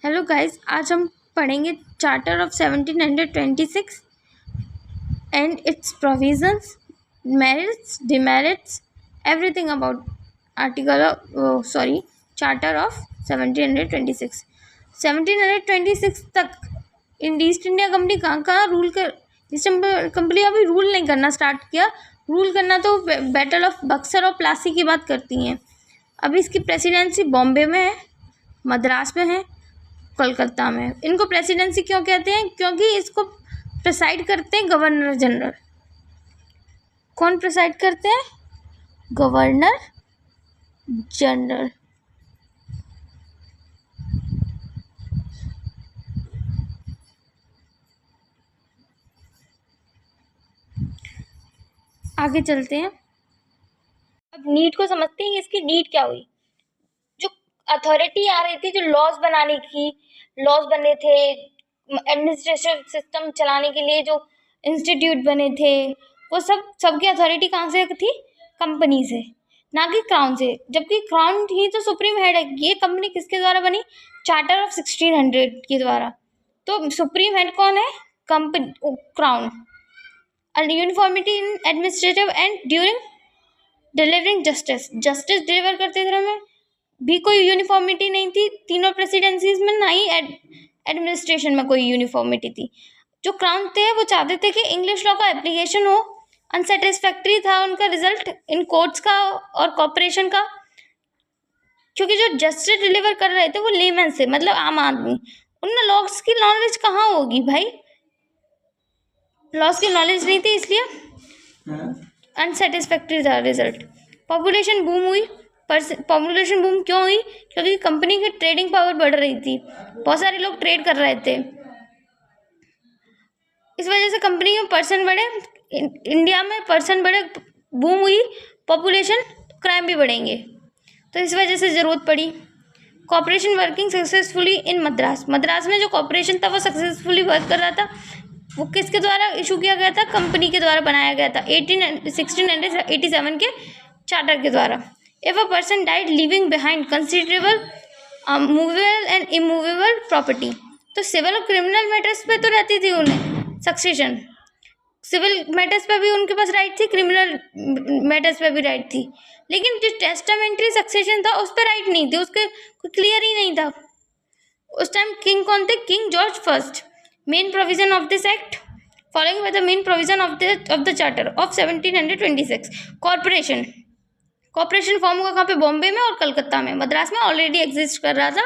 Hello guys, आज हम पढ़ेंगे charter of 1726 and it's provisions, merits, demerits, everything about charter of 1726। 1726 तक east India company कहाँ rule कर ईस्ट इंडिया कंपनी अभी रूल नहीं करना स्टार्ट किया। रूल करना तो बैटल ऑफ बक्सर और प्लासी की बात करती हैं। अभी इसकी प्रेसिडेंसी बॉम्बे में है, मद्रास में है, कोलकाता में। इनको प्रेसिडेंसी क्यों कहते हैं? क्योंकि इसको प्रेसाइड करते हैं गवर्नर जनरल। कौन प्रेसाइड करते हैं? Governor general. आगे चलते हैं। अब नीड को समझते हैं कि इसकी नीड क्या हुई। जो अथॉरिटी आ रही थी, जो लॉज बनाने की, लॉज बने थे, एडमिनिस्ट्रेटिव सिस्टम चलाने के लिए जो इंस्टीट्यूट बने थे, वो सबकी अथॉरिटी कहाँ से थी? कंपनी से, ना कि क्राउन से। जबकि क्राउन ही तो सुप्रीम हेड है। ये कंपनी किसके द्वारा बनी? चार्टर ऑफ 1600 के द्वारा। तो सुप्रीम हेड कौन है? Company, crown. Uniformity in administrative and during delivering justice deliver करते थे में भी कोई यूनिफॉर्मिटी नहीं थी तीनों प्रेसिडेंसीज में, ना ही एडमिनिस्ट्रेशन में कोई यूनिफॉर्मिटी थी। जो क्राउन थे वो चाहते थे कि इंग्लिश लॉ का एप्लीकेशन हो। अनसेटिस्फैक्ट्री था उनका रिजल्ट इन कोर्ट्स का और कॉर्पोरेशन का, क्योंकि जो जस्टिस डिलीवर कर रहे थे वो लेमैन से, मतलब आम आदमी। उन लॉस की नॉलेज कहाँ होगी भाई? लॉस की नॉलेज नहीं थी, इसलिए अनसेटिस्फैक्ट्री था रिजल्ट। पॉपुलेशन बूम हुई। पॉपुलेशन बूम क्यों हुई? क्योंकि कंपनी की ट्रेडिंग पावर बढ़ रही थी, बहुत सारे लोग ट्रेड कर रहे थे। इस वजह से कंपनी में पर्सन बढ़े, इंडिया में पर्सन बढ़े, बूम हुई पॉपुलेशन, क्राइम भी बढ़ेंगे। तो इस वजह से ज़रूरत पड़ी। कॉर्पोरेशन वर्किंग सक्सेसफुली इन मद्रास। मद्रास में जो कॉर्पोरेशन था वो सक्सेसफुली वर्क कर रहा था। वो किसके द्वारा इशू किया गया था? कंपनी के द्वारा बनाया गया था 1687 के चार्टर के द्वारा। If a person died living behind considerable movable and immovable property. तो सिविल और क्रिमिनल मैटर्स पे तो रहती थी उन्हें सक्सेशन। सिविल मैटर्स पे भी उनके पास राइट थी, क्रिमिनल मैटर्स पे भी राइट थी, लेकिन जो टेस्टामेंट्री सक्सेशन था उस पर राइट नहीं थी, उसके क्लियर ही नहीं था। उस टाइम किंग कौन थे? King George first. Main provision of this act following by the main provision of the charter of 1726। Corporation form हुआ कहाँ पे? बॉम्बे में और कलकत्ता में। मद्रास में ऑलरेडी एग्जिस्ट कर रहा था।